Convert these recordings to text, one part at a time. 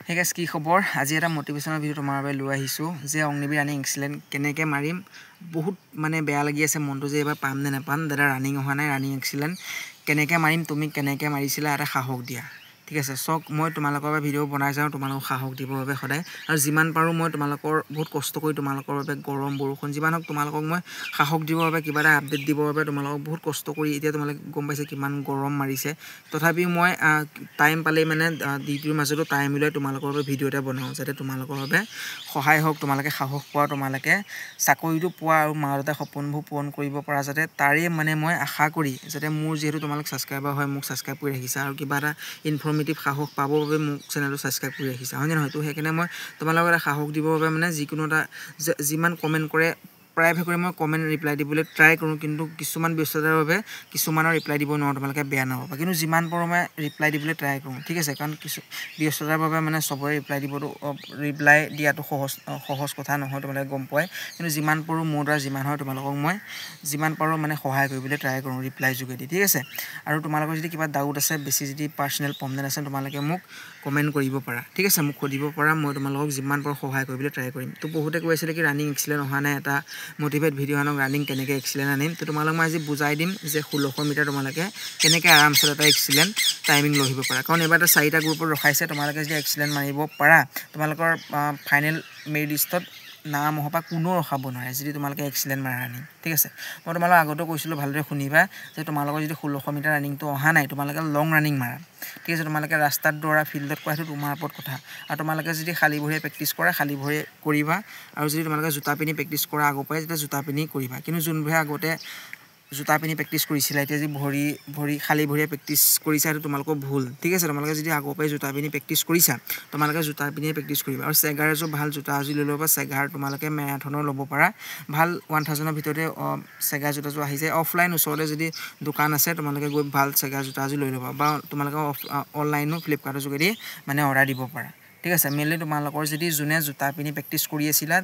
Hey guys, কি খবৰ? আজি এটা মোটিভেশনাল ভিডিও তোমাৰ বাবে লৈ আহিছো যে অগ্নিবীৰ ৰানিং এক্সিলেন্ট কেনেকৈ মাৰিম বহুত মানে বেয়া লাগি আছে মনটো যে এবাৰ পাম নে নাপাম দাদা ৰানিং অহা নাই ৰানিং এক্সিলেন্ট কেনেকৈ মাৰিম তুমি কেনেকৈ মাৰিছিলা এটা সাহস দিয়া ঠিক আছে সক মই তোমালোকৰ বাবে ভিডিও বনাই যাওঁ তোমালোকক সাহস দিবৰ বাবে সদায় আৰু যিমান পাৰো মই তোমালোকৰ বহুত কষ্ট কৰি তোমালোকৰ বাবে গৰম বৰষুণ যিমান হক তোমালোকক মই সাহস দিবৰ বাবে কিবা এটা আপডেট দিবৰ বাবে তোমালোকক বহুত কষ্ট কৰি এতিয়া তোমালোকে গম পাইছে কিমান গৰম মাৰিছে তথাপিও মই টাইম পালে মানে ডিউটিৰ মাজতো টাইম মিলাই তোমালোকৰ বাবে ভিডিও এটা বনাওঁ যাতে তোমালোকৰ বাবে সহায় হওক তোমালোকে সাহস পোৱা তোমালোকে চাকৰিটো পোৱা আৰু মা-দেউতা সপোনবোৰ পূৰণ কৰিব পৰা যাতে তাৰে মানে মই আশা কৰি যাতে মোৰ যেহেতু তোমালোক সাবস্ক্ৰাইবাৰ হয় মোক সাবস্ক্ৰাইব কৰি ৰাখিছা আৰু কিবা এটা ইনফৰ্মেটিভ সাহস পাবৰ বাবে মোক চেনেলটো সাবস্ক্ৰাইব কৰি ৰাখিছা হয় নে নহয় তো সেইকাৰণে মই তোমালোকক এটা সাহস দিবৰ বাবে মানে যিকোনো এটা যিমান কমেন্ট কৰে প্ৰায়ভাগে মই কমেন্ট ৰিপ্লাই দিবলৈ ট্ৰাই কৰোঁ কিন্তু কিছুমান ব্যস্ততাৰ বাবে কিছুমানৰ ৰিপ্লাই দিব নোৱাৰোঁ তোমালোকে বেয়া নাপাবা কিন্তু যিমান পাৰোঁ মই ৰিপ্লাই দিবলৈ ট্ৰাই কৰোঁ ঠিক আছে কাৰণ কিছু ব্যস্ততাৰ বাবে মানে সবৰে ৰিপ্লাই দিয়াটো সহজ কথা নহয় তোমালোকে গম পায় কিন্তু যিমান পাৰোঁ মোৰ দ্বাৰা যিমান হয় তোমালোকক মই যিমান পাৰোঁ মানে সহায় কৰিবলৈ ট্ৰাই কৰোঁ ৰিপ্লাই যোগেদি ঠিক আছে আৰু তোমালোকৰ যদি কিবা ডাউট আছে বেছি যদি পাৰ্সোনেল প্ৰবলেম আছে তোমালোকে মোক কমেন্ট কৰিব পাৰা ঠিক আছে মোক সুধিব পাৰা মই তোমালোকক যিমান পাৰোঁ সহায় কৰিবলৈ ট্ৰাই কৰিম তো বহুতে কৈ আছিল কি ৰানিং এক্সিলেন্ট অহা নাই এটা মোটিভেট ভিডিও আনক ৰানিং কেনেকৈ এক্সিলেন্ট আনিম তো তোমালোকক মই আজি বুজাই দিম যে 1600 মিটাৰ তোমালোকে কেনেকৈ আৰামছে এটা এক্সিলেন্ট টাইমিং লৈ আহিব পাৰা কাৰণ এবাৰ এটা 4টা গ্ৰুপত ৰখাইছে তোমালোকে যদি এক্সিলেন্ট মাৰিব পাৰা তোমালোকৰ ফাইনেল মেৰিট লিষ্টত নাম হবা কোনো ৰখাব নোৱাৰে যদি তোমালোকে এক্সিলেন্ট মাৰা ৰানিং ঠিক আছে মই তোমালোকক আগতে কৈছিলোঁ ভালদৰে শুনিবা যে তোমালোকৰ যদি 1600 মিটাৰ ৰানিংটো অহা নাই তোমালোকে লং ৰানিং মাৰা ঠিক আছে তোমালোকে ৰাস্তাত দৌৰা ফিল্ডত কৰাটো তোমাৰ ওপৰত কথা আৰু তোমালোকে যদি খালী ভৰিৰে প্ৰেক্টিছ কৰা খালী ভৰিৰে কৰিবা আৰু যদি তোমালোকে জোতা পিনি প্ৰেক্টিছ কৰা আগৰ পৰাই যেতিয়া জোতা পিনি কৰিবা কিন্তু যোনবোৰে আগতে জোতা পিনি প্ৰেক্টিছ কৰিছিলা এতিয়া যি ভৰি খালী ভৰিৰে প্ৰেক্টিছ কৰিছা সেইটো তোমালোকৰ ভুল ঠিক আছে তোমালোকে যদি আগৰ পৰাই জোতা পিনি প্ৰেক্টিছ কৰিছা তোমালোকে জোতা পিনিয়ে প্ৰেক্টিছ কৰিবা আৰু চেগাৰ এযোৰ ভাল জোতা আজি লৈ ল'বা চেগাৰ তোমালোকে মেৰাথনৰ ল'ব পাৰা ভাল 1000ৰ ভিতৰতে চেগাৰ জোতাযোৰ আহি যায় অফলাইন ওচৰতে যদি দোকান আছে তোমালোকে গৈ ভাল চেগাৰ জোতা আজি লৈ ল'বা বা তোমালোকে অনলাইনো ফ্লিপকাৰ্টৰ যোগেদি মানে অৰ্ডাৰ দিব পাৰা ঠিক আছে মেইনলি তোমালোকৰ যদি যোনে জোতা পিনি প্ৰেক্টিছ কৰি আছিলা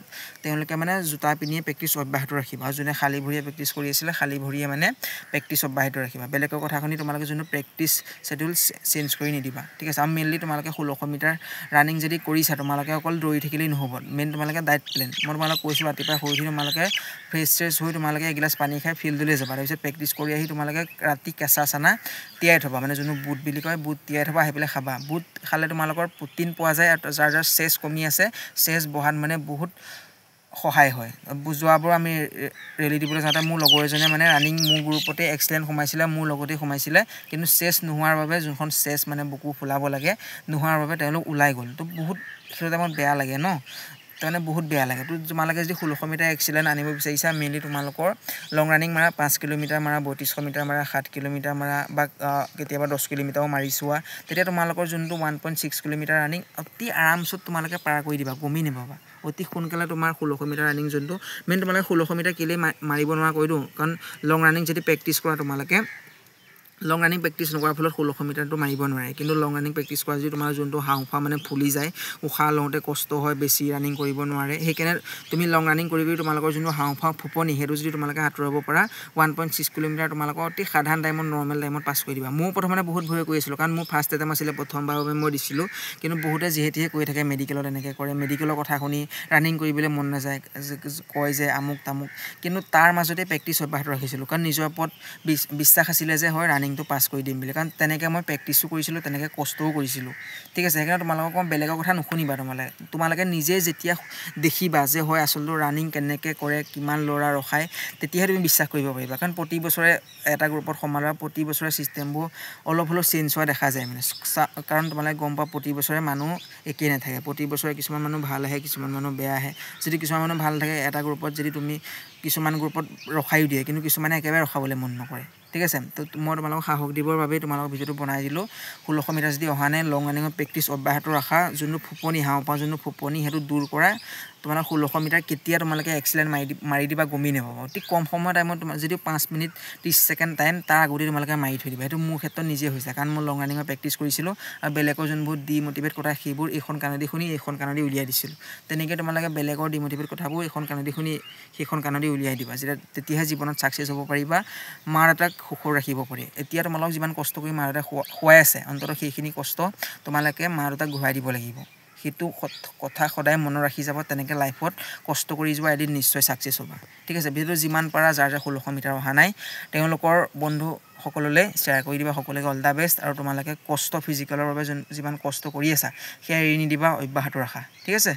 তেওঁলোকে মানে জোতা পিনিয়ে প্ৰেক্টিছ অব্যাহত ৰাখিবা আৰু যোনে খালী ভৰিয়ে প্ৰেক্টিছ কৰি আছিলে খালী ভৰিয়ে মানে প্ৰেক্টিছ অব্যাহত ৰাখিবা বেলেগৰ কথা শুনি তোমালোকে যোনটো প্ৰেক্টিছ শেডিউল চেঞ্জ কৰি নিদিবা ঠিক আছে আৰু মেইনলি তোমালোকে 1600 মিটাৰ ৰানিং যদি কৰিছা তোমালোকে অকল দৌৰি থাকিলেই নহ'ব মেইন তোমালোকে ডায়েট প্লেন মই তোমালোকক কৈছোঁ ৰাতিপুৱা শুই উঠি তোমালোকে ফ্ৰেছ হৈ তোমালোকে এগিলাছ পানী খাই ফিল্ডলৈ যাবা তাৰপিছত প্ৰেক্টিছ কৰি আহি তোমালোকে ৰাতি কেঁচা চানা তিয়াই থবা মানে যোনটো বুট বুলি কয় বুট তিয়াই থবা আহি পেলাই খাবা বুট খালে তোমালোকৰ প্ৰটিন পোৱা যায় আৰু যাৰ চেছ কমি আছে চেছ বহাত মানে বহুত সহায় হয় বুজোৱাবোৰ আমি ৰেলি দিবলৈ যাওঁতে মোৰ লগৰ এজনে মানে ৰানিং মোৰ গ্ৰুপতে এক্সিলেন্ট সোমাইছিলে মোৰ লগতে সোমাইছিলে কিন্তু চেছ নোহোৱাৰ বাবে যোনখন চেছ মানে বুকু ফুলাব লাগে নোহোৱাৰ বাবে তেওঁলোক ওলাই গ'ল তো বহুত সেইটো টাইমত বেয়া লাগে ন তাৰমানে বহুত বেয়া লাগে তো তোমালোকে যদি 1600 মিটাৰ এক্সিলেন্ট আনিব বিচাৰিছা মেইনলি তোমালোকৰ লং ৰানিং মাৰা 5 কিলোমিটাৰ মাৰা 3200 মিটাৰ মাৰা 7 কিলোমিটাৰ মাৰা বা কেতিয়াবা 10 কিলোমিটাৰো মাৰি চোৱা তেতিয়া তোমালোকৰ যোনটো 1.6 কিলোমিটাৰ ৰানিং অতি আৰামছত তোমালোকে পাৰ কৰি দিবা গমি নেপাবা অতি সোনকালে তোমাৰ 1600 মিটাৰ ৰানিং যোনটো মেইন তোমালোকে 1600 মিটাৰ কেলে মাৰিব নোৱাৰা কৈ দিওঁ কাৰণ লং ৰানিং যদি প্ৰেক্টিছ কৰা তোমালোকে লং ৰানিং প্ৰেক্টিছ নকৰাৰ ফলত 1600 মিটাৰটো মাৰিব নোৱাৰে কিন্তু লং ৰানিং প্ৰেক্টিছ কৰা যদি তোমাৰ যোনটো হাওঁফাওঁ মানে ফুলি যায় উশাহ লওঁতে কষ্ট হয় বেছি ৰানিং কৰিব নোৱাৰে সেইকাৰণে তুমি লং ৰানিং কৰি তোমালোকৰ যোনটো হাওঁফাওঁ ফুপনি সেইটো যদি তোমালোকে আঁতৰাব পাৰা 1.6 কিলোমিটাৰ তোমালোকৰ অতি সাধাৰণ টাইমত নৰ্মেল টাইমত পাছ কৰি দিবা মোৰ প্ৰথমতে বহুত ভয় কৰি আছিলোঁ কাৰণ মোৰ ফাৰ্ষ্ট এটেম্প আছিলে প্ৰথমবাৰৰ বাবে মই দিছিলোঁ কিন্তু বহুতে যিহেতুহে কৈ থাকে মেডিকেলত এনেকৈ কৰে মেডিকেলৰ কথা শুনি ৰানিং কৰিবলৈ মন নাযায় কয় যে আমুক তামুক কিন্তু তাৰ মাজতে প্ৰেক্টিছ অব্যাহত ৰাখিছিলোঁ কাৰণ নিজৰ ওপৰত বিশ্বাস আছিলে যে হয় ৰানিংটো পাছ কৰি দিম বুলি কাৰণ তেনেকৈ মই প্ৰেক্টিছো কৰিছিলোঁ তেনেকৈ কষ্টও কৰিছিলোঁ ঠিক আছে সেইকাৰণে তোমালোকক মই বেলেগৰ কথা নুশুনিবা তোমালোকে নিজে যেতিয়া দেখিবা যে হয় আচলতে ৰানিং কেনেকৈ কৰে কিমান ল'ৰা ৰখায় তেতিয়াহে তুমি বিশ্বাস কৰিব পাৰিবা কাৰণ প্ৰতি বছৰে এটা গ্ৰুপত সমাৰোহ প্ৰতি বছৰে ছিষ্টেমবোৰ অলপ হ'লেও চেঞ্জ হোৱা দেখা যায় মানে কাৰণ তোমালোকে গম পোৱা প্ৰতি বছৰে মানুহ একেই নাথাকে প্ৰতি বছৰে কিছুমান মানুহ ভাল আহে কিছুমান মানুহ বেয়া আহে যদি কিছুমান মানুহ ভাল থাকে এটা গ্ৰুপত যদি তুমি কিছুমান গ্ৰুপত ৰখায়ো দিয়ে কিন্তু কিছুমানে একেবাৰে ৰখাবলৈ মন নকৰে ঠিক আছে তো মই তোমালোকক সাহস দিবৰ বাবে তোমালোকক ভিডিঅ'টো বনাই দিলোঁ 1600 মিটাৰ যদি অহা নাই লং ৰানিঙৰ প্ৰেক্টিছ অব্যাহত ৰখা যোনটো ফুপনি হাওঁফাওঁ যোনটো ফুপনি সেইটো দূৰ কৰা তোমালোক 1600 মিটাৰ কেতিয়া তোমালোকে এক্সিলেন্ট মাৰি দিবা গমি নেপাবা অতি কম সময় টাইমত তোমাৰ যদি 5 মিনিট 30 ছেকেণ্ড টাইম তাৰ আগতে তোমালোকে মাৰি থৈ দিবা সেইটো মোৰ ক্ষেত্ৰত নিজে হৈছে কাৰণ মই লং ৰানিঙৰ প্ৰেক্টিছ কৰিছিলোঁ আৰু বেলেগৰ যোনবোৰ ডিমোটিভেট কথা সেইবোৰ এইখন কাণেদি শুনি এইখন কাণেদি উলিয়াই দিছিলোঁ তেনেকৈ তোমালোকে বেলেগৰ ডিমোটিভেট কথাবোৰ এইখন কাণেদি শুনি সেইখন কাণেদি উলিয়াই দিবা তেতিয়াহে জীৱনত ছাকচেছ হ'ব পাৰিবা মা দেউতাক সুখৰ ৰাখিব পাৰি এতিয়া তোমালোক যিমান কষ্ট কৰি মা দেউতাক খুৱাই আছে অন্ততঃ সেইখিনি কষ্ট তোমালোকে মা দেউতাক ঘূৰাই দিব লাগিব সেইটো কথা সদায় মনত ৰাখি যাব তেনেকৈ লাইফত কষ্ট কৰি যোৱা এদিন নিশ্চয় ছাকচেছ হ'বা ঠিক আছে ভিডিঅ'টো যিমান পাৰা যাৰ 1600 মিটাৰ অহা নাই তেওঁলোকৰ বন্ধু সকললৈ শ্বেয়াৰ কৰি দিবা সকলোকে অল দা বেষ্ট আৰু তোমালোকে কষ্ট ফিজিকেলৰ বাবে যিমান কষ্ট কৰি আছা সেয়া এৰি নিদিবা অব্যাহত ৰাখা ঠিক আছে